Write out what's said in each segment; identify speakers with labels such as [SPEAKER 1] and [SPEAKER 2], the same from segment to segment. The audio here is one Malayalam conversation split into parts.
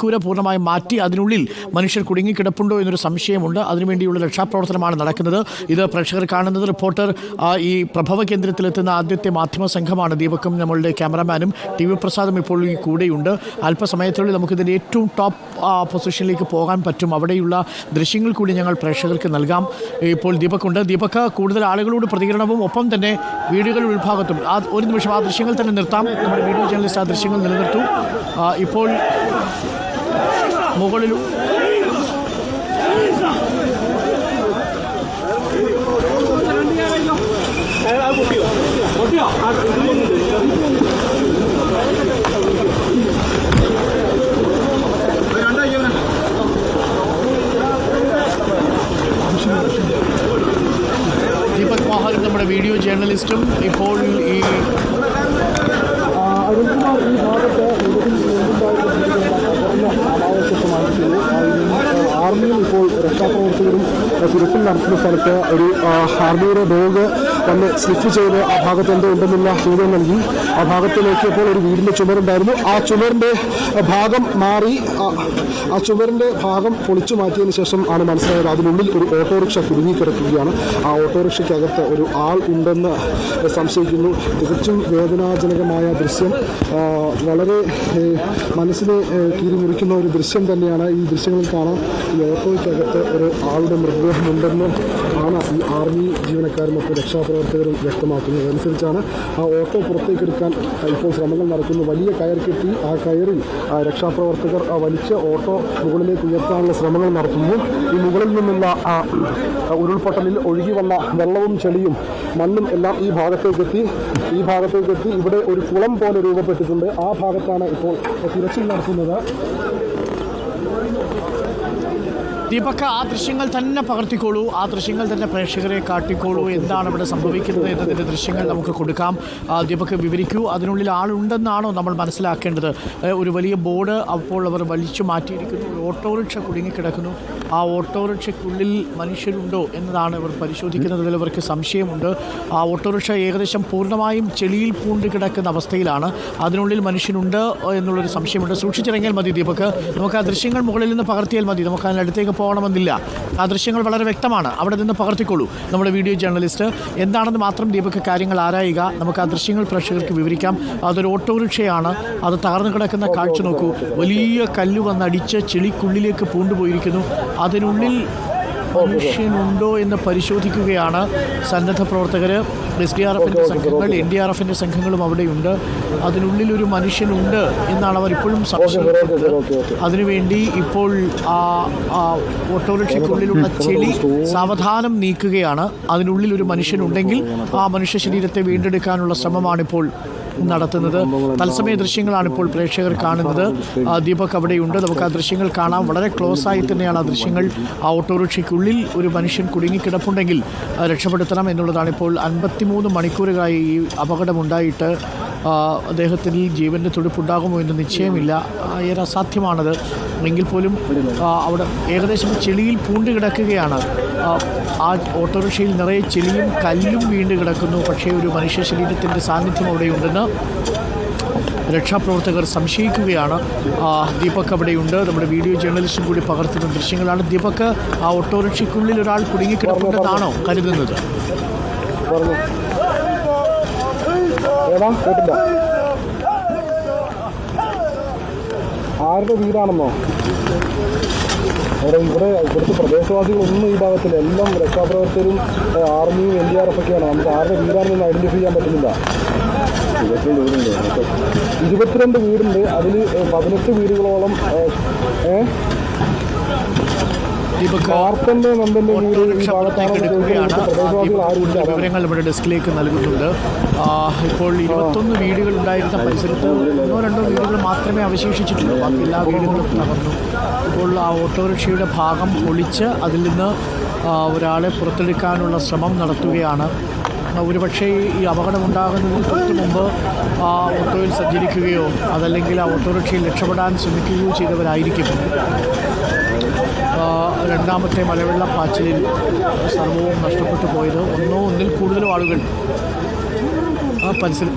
[SPEAKER 1] കൂര പൂർണ്ണമായും മാറ്റി അതിനുള്ളിൽ മനുഷ്യർ കുടുങ്ങിക്കിടപ്പുണ്ടോ എന്നൊരു സംശയമുണ്ട്. അതിനുവേണ്ടിയുള്ള രക്ഷാപ്രവർത്തനമാണ് നടക്കുന്നത്. ഇത് പ്രേക്ഷകർ കാണുന്നത് റിപ്പോർട്ടർ ഈ പ്രഭവ കേന്ദ്രത്തിലെത്തുന്ന ആദ്യത്തെ മാധ്യമ സംഘമാണ്. ദീപക്കും നമ്മളുടെ ക്യാമറാമാനും TV പ്രസാദും ഇപ്പോൾ ഈ കൂടെയുണ്ട്. അല്പസമയത്തിനുള്ളിൽ നമുക്കിതിൻ്റെ ഏറ്റവും ടോപ്പ് പൊസിഷനിലേക്ക് പോകാൻ പറ്റും. അവിടെയുള്ള ദൃശ്യങ്ങൾ കൂടി ഞങ്ങൾ പ്രേക്ഷകർക്ക് നൽകാം. ഇപ്പോൾ ദീപക്കുണ്ട്. ദീപക്ക് കൂടുതൽ ആളുകളോട് പ്രതികരണവും ഒപ്പം തന്നെ വീഡിയോകളുടെ ഉൾഭാഗത്തും ഒരു നിമിഷം ആ ദൃശ്യങ്ങൾ തന്നെ നിർത്താം. നമ്മുടെ വീഡിയോ ജേർണലിസ്റ്റ് ആ ദൃശ്യങ്ങൾ നിലനിർത്തും. ഇപ്പോൾ മുകളിലും ദീപക് മോഹനും നമ്മുടെ വീഡിയോ ജേർണലിസ്റ്റും ഇപ്പോൾ ഈ
[SPEAKER 2] ആർമിയും ഇപ്പോൾ രക്ഷാപ്രവർത്തകരും തിരച്ചിൽ നടത്തുന്ന സ്ഥലത്ത് ഒരു ആർമിയുടെ ഡോഗ് തന്നെ സ്നിഫ് ചെയ്ത് ആ ഭാഗത്ത് എന്തോ ഉണ്ടെന്നുള്ള സൂചന നൽകി. ആ ഭാഗത്ത് നോക്കിയപ്പോൾ ഒരു വീടിൻ്റെ ചുമരുണ്ടായിരുന്നു. ആ ചുമരിൻ്റെ ഭാഗം മാറി, ആ ചുമരിൻ്റെ ഭാഗം പൊളിച്ചു മാറ്റിയതിന് ശേഷം ആണ് മനസ്സിലായത് അതിനുള്ളിൽ ഒരു ഓട്ടോറിക്ഷ കുടുങ്ങിക്കിടക്കുകയാണ്. ആ ഓട്ടോറിക്ഷയ്ക്കകത്ത് ഒരു ആൾ ഉണ്ടെന്ന് സംശയിക്കുന്നു. തികച്ചും വേദനാജനകമായ ദൃശ്യം, വളരെ മനസ്സിനെ കീറിമുറിക്കുന്ന ഒരു ദൃശ്യം തന്നെയാണ്. ഈ ദൃശ്യങ്ങളിൽ കാണാം ഈ ഓട്ടോയ്ക്കകത്ത് ഒരു ആളുടെ മൃതദേഹമുണ്ടെന്ന് ആണ് ഈ ആർമി ജീവനക്കാരും മറ്റു രക്ഷാപ്രവർത്തകരും വ്യക്തമാക്കുന്നത്. അതനുസരിച്ചാണ് ആ ഓട്ടോ പുറത്തേക്കെടുക്കാൻ ഇപ്പോൾ ശ്രമങ്ങൾ നടക്കുന്നു. വലിയ കയർ കെട്ടി ആ കയറിൽ രക്ഷാപ്രവർത്തകർ വലിച്ച് ഓട്ടോ മുകളിലേക്ക് ഉയർത്താനുള്ള ശ്രമങ്ങൾ നടത്തുന്നു. ഈ മുകളിൽ നിന്നുള്ള ഉരുൾപൊട്ടലിൽ ഒഴുകി വന്ന വെള്ളവും ചെളിയും മണ്ണും എല്ലാം ഈ ഭാഗത്തേക്കെത്തി ഇവിടെ ഒരു കുളം പോലെ രൂപപ്പെട്ടിട്ടുണ്ട്. ആ ഭാഗത്താണ് ഇപ്പോൾ തിരച്ചിൽ നടത്തുന്നത്.
[SPEAKER 1] ദീപക്, ആ ദൃശ്യങ്ങൾ തന്നെ പകർത്തിക്കോളൂ, ആ ദൃശ്യങ്ങൾ തന്നെ പ്രേക്ഷകരെ കാട്ടിക്കോളൂ. എന്താണ് ഇവിടെ സംഭവിക്കുന്നത് എന്നതിൻ്റെ ദൃശ്യങ്ങൾ നമുക്ക് കൊടുക്കാം. ദീപക് വിവരിക്കൂ. അതിനുള്ളിൽ ആളുണ്ടെന്നാണോ നമ്മൾ മനസ്സിലാക്കേണ്ടത്? ഒരു വലിയ ബോർഡ് അപ്പോൾ അവർ വലിച്ചു മാറ്റിയിരിക്കുന്നു. ഒരു ഓട്ടോറിക്ഷ കുടുങ്ങിക്കിടക്കുന്നു. ആ ഓട്ടോറിക്ഷയ്ക്കുള്ളിൽ മനുഷ്യരുണ്ടോ എന്നതാണ് ഇവർ പരിശോധിക്കുന്നതിൽ അവർക്ക് സംശയമുണ്ട്. ആ ഓട്ടോറിക്ഷ ഏകദേശം പൂർണ്ണമായും ചെളിയിൽ പൂണ്ട് കിടക്കുന്ന അവസ്ഥയിലാണ്. അതിനുള്ളിൽ മനുഷ്യനുണ്ട് എന്നുള്ളൊരു സംശയമുണ്ട്. സൂക്ഷിച്ചിറങ്ങിയാൽ മതി ദീപക്. നമുക്ക് ആ ദൃശ്യങ്ങൾ മുകളിൽ നിന്ന് പകർത്തിയാൽ മതി. നമുക്ക് അതിനടുത്തേക്ക് പോകണമെന്നില്ല. ആ ദൃശ്യങ്ങൾ വളരെ വ്യക്തമാണ്. അവിടെ നിന്ന് പകർത്തിക്കൊള്ളൂ. നമ്മുടെ വീഡിയോ ജേർണലിസ്റ്റ് എന്താണെന്ന് മാത്രം ദീപക് കാര്യങ്ങൾ ആരായുക. നമുക്ക് ആ ദൃശ്യങ്ങൾ പ്രേക്ഷകർക്ക് വിവരിക്കാം. അതൊരു ഓട്ടോറിക്ഷയാണ്. അത് തകർന്നു കിടക്കുന്ന കാഴ്ച നോക്കൂ. വലിയ കല്ല് വന്നടിച്ച് ചെളിക്കുള്ളിലേക്ക് പൂണ്ടുപോയിരിക്കുന്നു. അതിനുള്ളിൽ മനുഷ്യനുണ്ടോ എന്ന് പരിശോധിക്കുകയാണ് സന്നദ്ധ പ്രവർത്തകർ. SDRFിൻ്റെ സംഘങ്ങൾ, NDRFിൻ്റെ സംഘങ്ങളും അവിടെയുണ്ട്. അതിനുള്ളിലൊരു മനുഷ്യനുണ്ട് എന്നാണ് അവർ ഇപ്പോഴും സംശയിക്കുന്നത്. അതിനുവേണ്ടി ഇപ്പോൾ ഓട്ടോറിക്ഷയ്ക്കുള്ളിലുള്ള ചെളി സാവധാനം നീക്കുകയാണ്. അതിനുള്ളിൽ ഒരു മനുഷ്യനുണ്ടെങ്കിൽ ആ മനുഷ്യ ശരീരത്തെ വീണ്ടെടുക്കാനുള്ള ശ്രമമാണിപ്പോൾ നടത്തുന്നത്. തത്സമയ ദൃശ്യങ്ങളാണ് ഇപ്പോൾ പ്രേക്ഷകർ കാണുന്നത്. ദീപക് അവിടെയുണ്ട്. നമുക്ക് ആ ദൃശ്യങ്ങൾ കാണാം. വളരെ ക്ലോസ് ആയി തന്നെയാണ് ആ ദൃശ്യങ്ങൾ. ആ ഓട്ടോറിക്ഷയ്ക്കുള്ളിൽ ഒരു മനുഷ്യൻ കുടുങ്ങിക്കിടപ്പുണ്ടെങ്കിൽ രക്ഷപ്പെടുത്തണം എന്നുള്ളതാണ്. ഇപ്പോൾ 53 മണിക്കൂറുകളായി ഈ അപകടമുണ്ടായിട്ട് അദ്ദേഹത്തിന് ജീവൻ്റെ തുടിപ്പുണ്ടാകുമോ എന്ന് നിശ്ചയമില്ല. ഏറെ അസാധ്യമാണത്. എങ്കിൽ പോലും അവിടെ ഏകദേശം ചെളിയിൽ പൂണ്ട് കിടക്കുകയാണ്. ആ ഓട്ടോറിക്ഷയിൽ നിറയെ ചെളിയും കല്ലും വീണ്ട് കിടക്കുന്നു. പക്ഷേ ഒരു മനുഷ്യ ശരീരത്തിൻ്റെ സാന്നിധ്യം അവിടെയുണ്ടെന്ന് രക്ഷാപ്രവർത്തകർ സംശയിക്കുകയാണ്. ദീപക് അവിടെയുണ്ട്. നമ്മുടെ വീഡിയോ ജേർണലിസ്റ്റും കൂടി പകർത്തുന്ന ദൃശ്യങ്ങളാണ്. ദീപക്, ആ ഓട്ടോറിക്ഷയ്ക്കുള്ളിൽ ഒരാൾ കുടുങ്ങിക്കിടപ്പുണ്ടെന്നാണോ കരുതുന്നത്?
[SPEAKER 2] ആരുടെ വീടാണെന്നോ? ഇവിടുത്തെ പ്രദേശവാസികളൊന്നും ഈ ഭാഗത്തില്ല. എല്ലാം രക്ഷാപ്രവർത്തകരും ആർമിയും NDRFൊക്കെയാണ്. നമുക്ക് ആരുടെ വീടാണെന്ന് ഐഡന്റിഫൈ ചെയ്യാൻ പറ്റുന്നില്ല. 22 വീടുണ്ട്. അതിൽ 18 വീടുകളോളം
[SPEAKER 1] വിവരങ്ങൾ നമ്മുടെ ഡെസ്കിലേക്ക് നൽകുന്നുണ്ട്. ഇപ്പോൾ 21 വീടുകൾ ഉണ്ടായിരുന്ന പരിസരത്ത് 1-2 വീടുകൾ മാത്രമേ അവശേഷിച്ചിട്ടുള്ളൂ. ബാക്കി എല്ലാ വീടുകളും തകർന്നു. ഇപ്പോൾ ആ ഓട്ടോറിക്ഷയുടെ ഭാഗം പൊളിച്ച് അതിൽ നിന്ന് ഒരാളെ പുറത്തെടുക്കാനുള്ള ശ്രമം നടത്തുകയാണ്. ഒരുപക്ഷേ ഈ അപകടമുണ്ടാകുന്നതിന് തൊട്ട് മുമ്പ് ആ ഓട്ടോയിൽ സഞ്ചരിക്കുകയോ അതല്ലെങ്കിൽ ആ ഓട്ടോറിക്ഷയിൽ രക്ഷപ്പെടാൻ ശ്രമിക്കുകയോ ചെയ്തവരായിരിക്കും. രണ്ടാമത്തെ മലവെള്ളപ്പാച്ചിലിൽ സർവ്വവും നഷ്ടപ്പെട്ടു പോയത്. ഒന്നിൽ കൂടുതലോ ആളുകൾ ആ പരിസരം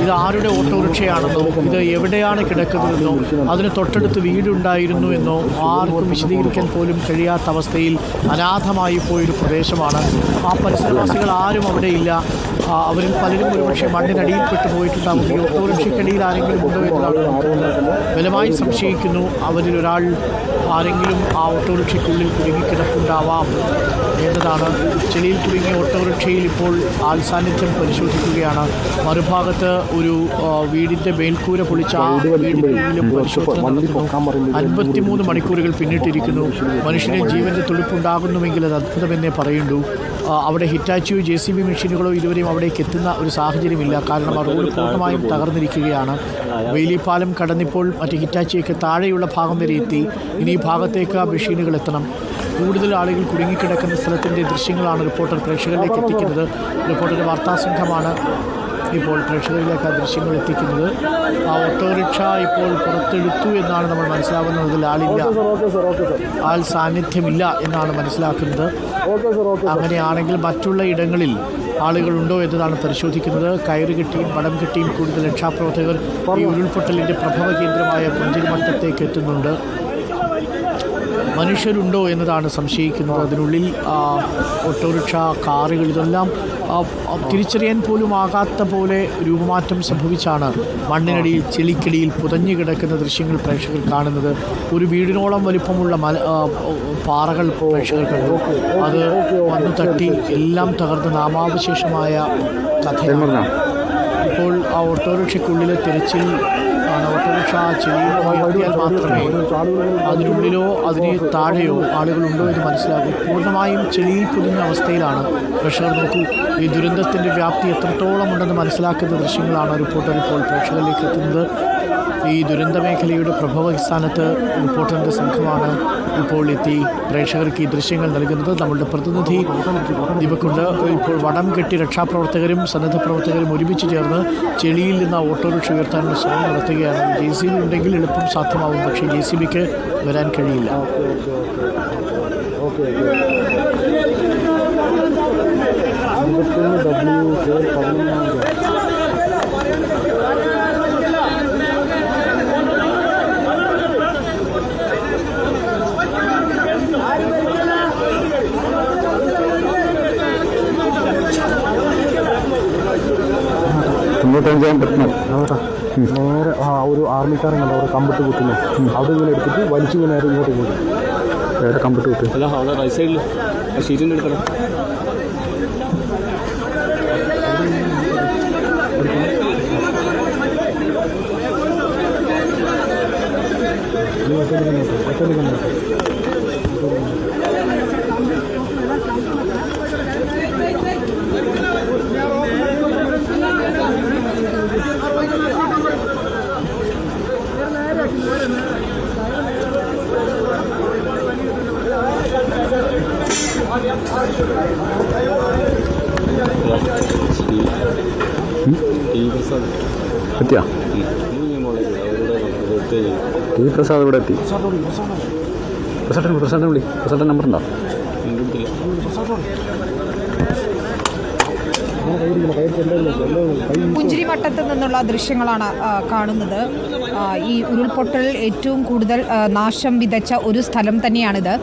[SPEAKER 1] ഇത് ആരുടെ ഓട്ടോറിക്ഷയാണെന്നോ ഇത് എവിടെയാണ് കിടക്കുന്നതെന്നോ അതിന് തൊട്ടടുത്ത് വീടുണ്ടായിരുന്നു എന്നോ ആർക്കും വിശദീകരിക്കാൻ പോലും കഴിയാത്ത അവസ്ഥയിൽ അനാഥമായി പോയൊരു പ്രദേശമാണ്. ആ പരിസരവാസികൾ ആരും അവിടെയില്ല. അവരിൽ പലരും ഒരുപക്ഷെ മണ്ണിനടിയിൽപ്പെട്ട് പോയിട്ടുണ്ടാകും. ഈ ഓട്ടോറിക്ഷയ്ക്കടിയിൽ ആരെങ്കിലും ഉണ്ടോ എന്നതാണ് ബലമായി സംശയിക്കുന്നു. അവരിൽ ഒരാൾ ആരെങ്കിലും ആ ഓട്ടോറിക്ഷയ്ക്കുള്ളിൽ കുടുങ്ങിക്കിടപ്പുണ്ടാവാം എന്നതാണ്. ചെളിയിൽ കുടുങ്ങിയ ഓട്ടോറിക്ഷയിൽ ഇപ്പോൾ ആൾസാന്നിധ്യം പരിശോധിക്കുകയാണ്. മറുഭാഗത്ത് ഒരു വീടിൻ്റെ മേൽക്കൂര പൊളിച്ച ആ വീടിനുള്ളിലും പരിശോധന നടത്തുന്നു. 53 മണിക്കൂറുകൾ പിന്നിട്ടിരിക്കുന്നു. മനുഷ്യനെ ജീവൻ്റെ തുടിപ്പുണ്ടാകുന്നുവെങ്കിൽ അത് അത്ഭുതമെന്നേ പറയുള്ളൂ. അവിടെ ഹിറ്റാച്ചിയോ JCB മെഷീനുകളോ ഇതുവരെയും അവിടേക്ക് എത്തുന്ന ഒരു സാഹചര്യമില്ല. കാരണം ആ റോഡ് പൂർണ്ണമായും തകർന്നിരിക്കുകയാണ്. വേലിപ്പാലം കടന്നിപ്പോൾ മറ്റ് ഹിറ്റാച്ചിയൊക്കെ താഴെയുള്ള ഭാഗം വരെ എത്തി. ഇനി ഈ ഭാഗത്തേക്ക് ആ മെഷീനുകൾ എത്തണം. കൂടുതൽ ആളുകൾ കുടുങ്ങിക്കിടക്കുന്ന സ്ഥലത്തിൻ്റെ ദൃശ്യങ്ങളാണ് റിപ്പോർട്ടർ പ്രേക്ഷകരിലേക്ക് എത്തിക്കുന്നത്. റിപ്പോർട്ടറുടെ വാർത്താസംഘമാണ് ഇപ്പോൾ പ്രേക്ഷകരിലേക്ക് ആ ദൃശ്യങ്ങൾ എത്തിക്കുന്നത്. ആ ഓട്ടോറിക്ഷ ഇപ്പോൾ പുറത്തെടുത്തു എന്നാണ് നമ്മൾ മനസ്സിലാകുന്നത്. അതിൽ ആളില്ല, ആൾ സാന്നിധ്യമില്ല എന്നാണ് മനസ്സിലാക്കുന്നത്. അങ്ങനെയാണെങ്കിൽ മറ്റുള്ള ഇടങ്ങളിൽ ആളുകളുണ്ടോ എന്നതാണ് പരിശോധിക്കുന്നത്. കയറ് കെട്ടിയും പടം കെട്ടിയും കൂടുതൽ രക്ഷാപ്രവർത്തകർ ഈ ഉരുൾപൊട്ടലിൻ്റെ പ്രഭവ കേന്ദ്രമായ പുഞ്ചിരിമട്ടത്തേക്ക് എത്തുന്നുണ്ട്. മനുഷ്യരുണ്ടോ എന്നതാണ് സംശയിക്കുന്നത്. അതിനുള്ളിൽ ഓട്ടോറിക്ഷ, കാറുകൾ ഇതെല്ലാം തിരിച്ചറിയാൻ പോലും ആകാത്ത പോലെ രൂപമാറ്റം സംഭവിച്ചാണ് മണ്ണിനടിയിൽ ചെളിക്കടിയിൽ പുതഞ്ഞു കിടക്കുന്ന ദൃശ്യങ്ങൾ പ്രേക്ഷകർ കാണുന്നത്. ഒരു വീടിനോളം വലിപ്പമുള്ള പാറകൾ പ്രേക്ഷകർ കണ്ടു. അത് വന്നു തട്ടി എല്ലാം തകർന്ന് നാമാവശേഷമായ കഥയാണ്. ഇപ്പോൾ ആ ഓട്ടോറിക്ഷയ്ക്കുള്ളിലെ തിരച്ചിൽ ആണ്. ഓട്ടോറിക്ഷ ചെളിയിൽ ഉയർത്തിയാൽ മാത്രമേ അതിനുള്ളിലോ അതിന് താഴെയോ ആളുകളുണ്ടോ എന്ന് മനസ്സിലാകും. പൂർണ്ണമായും ചെളിയിൽ പൊതിഞ്ഞ അവസ്ഥയിലാണ്. പ്രേക്ഷകർ നോക്കൂ, ഈ ദുരന്തത്തിൻ്റെ വ്യാപ്തി എത്രത്തോളം ഉണ്ടെന്ന് മനസ്സിലാക്കുന്ന ദൃശ്യങ്ങളാണ് റിപ്പോർട്ടർ ഇപ്പോൾ പ്രേക്ഷകരിലേക്ക് എത്തുന്നത്. ഈ ദുരന്ത മേഖലയുടെ പ്രഭവസ്ഥാനത്ത് റിപ്പോർട്ടറിൻ്റെ സംഘമാണ് ഇപ്പോൾ എത്തി പ്രേക്ഷകർക്ക് ഈ ദൃശ്യങ്ങൾ നൽകുന്നത്. നമ്മളുടെ പ്രതിനിധി ദീപക്കുണ്ട്. ഇപ്പോൾ വടം കെട്ടി രക്ഷാപ്രവർത്തകരും സന്നദ്ധ പ്രവർത്തകരും ഒരുമിച്ച് ചേർന്ന് ചെളിയിൽ നിന്ന് ഓട്ടോറിക്ഷ ഉയർത്താനുള്ള ശ്രമം നടത്തുകയാണ്. JCB ഉണ്ടെങ്കിൽ എളുപ്പം സാധ്യമാവും. പക്ഷേ JCBക്ക് വരാൻ കഴിയില്ല.
[SPEAKER 2] നേരെ ഒരു ആർമിക്കാരൻ കണ്ട അവിടെ കമ്പിട്ട് കുത്തുന്നു. അവിടെ ഇങ്ങനെ എടുത്തിട്ട് വലിച്ചിങ്ങനെ നേരെ ഇങ്ങോട്ട് പോകും. വേറെ കമ്പിട്ട് കുത്തും.
[SPEAKER 3] അവിടെ റൈറ്റ് സൈഡിൽ ഷീറ്റിൻ്റെ എടുക്കണം.
[SPEAKER 2] എത്തിയാ പ്രസാദ് ഇവിടെ എത്തി. പ്രസാദിന്റെ നമ്പർ ഉണ്ടോ?
[SPEAKER 4] പുഞ്ചിരിമട്ടത്ത് നിന്നുള്ള ദൃശ്യങ്ങളാണ് കാണുന്നത്. ഈ ഉരുൾപൊട്ടൽ ഏറ്റവും കൂടുതൽ നാശം വിതച്ച ഒരു സ്ഥലം തന്നെയാണിത്.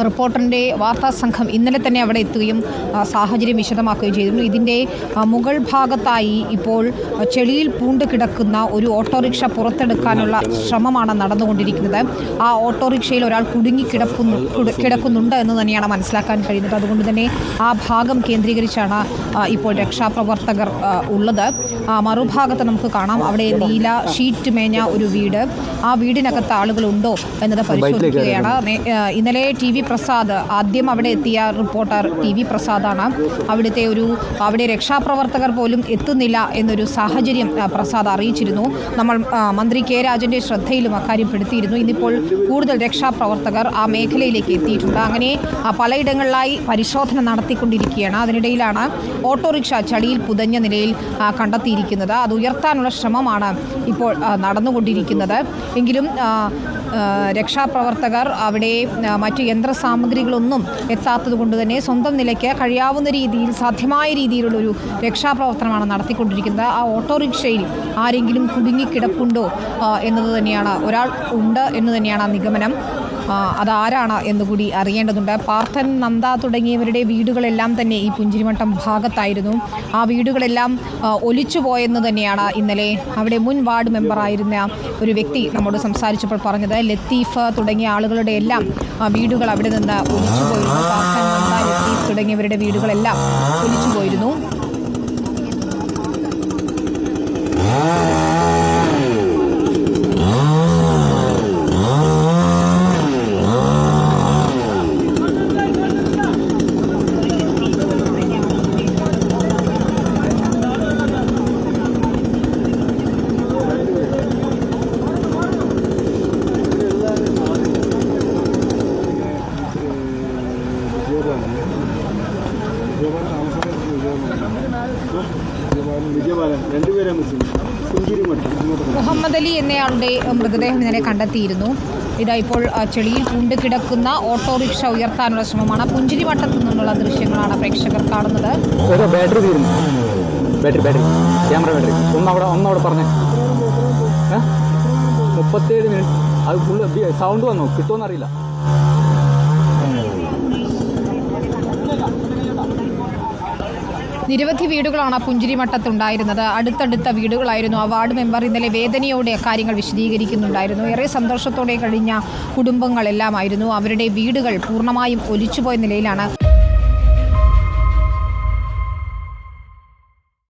[SPEAKER 4] റിപ്പോർട്ടറിൻ്റെ വാർത്താ സംഘം ഇന്നലെ തന്നെ അവിടെ എത്തുകയും സാഹചര്യം വിശദമാക്കുകയും ചെയ്തിരുന്നു. ഇതിൻ്റെ മുകൾ ഭാഗത്തായി ഇപ്പോൾ ചെളിയിൽ പൂണ്ട് കിടക്കുന്ന ഒരു ഓട്ടോറിക്ഷ പുറത്തെടുക്കാനുള്ള ശ്രമമാണ് നടന്നുകൊണ്ടിരിക്കുന്നത്. ആ ഓട്ടോറിക്ഷയിൽ ഒരാൾ കിടക്കുന്നുണ്ട് എന്ന് തന്നെയാണ് മനസ്സിലാക്കാൻ കഴിയുന്നത്. അതുകൊണ്ട് തന്നെ ആ ഭാഗം കേന്ദ്രീകരിച്ചാണ് ഇപ്പോൾ രക്ഷാപ്രവർത്തകർ ഉള്ളത്. മറുഭാഗത്ത് നമുക്ക് കാണാം അവിടെ നീല ഷീറ്റ് മേഞ്ഞ ഒരു വീട്. ആ വീടിനകത്ത് ആളുകളുണ്ടോ എന്നത് പരിശോധിക്കുകയാണ്. ഇന്നലെ TV പ്രസാദ് ആദ്യം അവിടെ എത്തിയ റിപ്പോർട്ടർ TV പ്രസാദാണ്. അവിടെ രക്ഷാപ്രവർത്തകർ പോലും എത്തുന്നില്ല എന്നൊരു സാഹചര്യം പ്രസാദ് അറിയിച്ചിരുന്നു. നമ്മൾ മന്ത്രി K രാജൻ്റെ ശ്രദ്ധയിലും അക്കാര്യം പെടുത്തിയിരുന്നു. ഇന്നിപ്പോൾ കൂടുതൽ രക്ഷാപ്രവർത്തകർ ആ മേഖലയിലേക്ക് എത്തിയിട്ടുണ്ട്. അങ്ങനെ പലയിടങ്ങളിലായി പരിശോധന നടത്തിക്കൊണ്ടിരിക്കുകയാണ്. അതിനിടയിലാണ് ഓട്ടോറിക്ഷ ചളിയിൽ പുതഞ്ഞ നിലയിൽ കണ്ടെത്തിയിരിക്കുന്നത്. അത് ഉയർത്താനുള്ള ശ്രമമാണ് ഇപ്പോൾ നടന്നുകൊണ്ടിരിക്കുന്നത്. എങ്കിലും രക്ഷാപ്രവർത്തകർ അവിടെ മറ്റു യന്ത്രസാമഗ്രികളൊന്നും എത്താത്തത് കൊണ്ട് തന്നെ സ്വന്തം നിലയ്ക്ക് കഴിയാവുന്ന രീതിയിൽ സാധ്യമായ രീതിയിലുള്ളൊരു രക്ഷാപ്രവർത്തനമാണ് നടത്തിക്കൊണ്ടിരിക്കുന്നത്. ആ ഓട്ടോറിക്ഷയിൽ ആരെങ്കിലും കുടുങ്ങിക്കിടപ്പുണ്ടോ എന്നത് തന്നെയാണ്, ഒരാൾ ഉണ്ട് എന്ന് തന്നെയാണ് ആ നിഗമനം. അതാരാണ് എന്നുകൂടി അറിയേണ്ടതുണ്ട്. പാർത്ഥൻ, നന്ദ തുടങ്ങിയവരുടെ വീടുകളെല്ലാം തന്നെ ഈ പുഞ്ചിരിമട്ടം ഭാഗത്തായിരുന്നു. ആ വീടുകളെല്ലാം ഒലിച്ചുപോയെന്ന് തന്നെയാണ് ഇന്നലെ അവിടെ മുൻ വാർഡ് മെമ്പറായിരുന്ന ഒരു വ്യക്തി നമ്മോട് സംസാരിച്ചപ്പോൾ പറഞ്ഞത്. ലത്തീഫ് തുടങ്ങിയ ആളുകളുടെ എല്ലാം വീടുകൾ അവിടെ നിന്ന് ഒലിച്ചുപോയിരുന്നു. പാർത്ഥൻ, നന്ദ, ലത്തീഫ് തുടങ്ങിയവരുടെ വീടുകളെല്ലാം ഒലിച്ചുപോയിരുന്നു. മുഹമ്മദ് അലി എന്നയാളുടെ മൃതദേഹം ഇന്നലെ കണ്ടെത്തിയിരുന്നു. ഇതാ ഇപ്പോൾ ചെളിയിൽ പൂണ്ടുകിടക്കുന്ന ഓട്ടോറിക്ഷ ഉയർത്താനുള്ള ശ്രമമാണ്. പുഞ്ചിരിമട്ടത്തു നിന്നുള്ള ദൃശ്യങ്ങളാണ് പ്രേക്ഷകർ കാണുന്നത്.
[SPEAKER 3] ബാറ്ററി തീരുന്നു. ബാറ്ററി ക്യാമറ ബാറ്ററി ഒന്നവിടെ പറഞ്ഞേ. 37 മിനിറ്റ് അത് ഫുള്ള് സൗണ്ട് വന്നു, കിട്ടുമെന്നറിയില്ല.
[SPEAKER 4] നിരവധി വീടുകളാണ് പുഞ്ചിരിമട്ടത്തുണ്ടായിരുന്നത്. അടുത്തടുത്ത വീടുകളായിരുന്നു. ആ വാർഡ് മെമ്പർ ഇന്നലെ വേദനയോടെ കാര്യങ്ങൾ വിശദീകരിക്കുന്നുണ്ടായിരുന്നു. ഏറെ സന്തോഷത്തോടെ കഴിഞ്ഞ കുടുംബങ്ങളെല്ലാമായിരുന്നു. അവരുടെ വീടുകൾ പൂർണ്ണമായും ഒലിച്ചുപോയ നിലയിലാണ്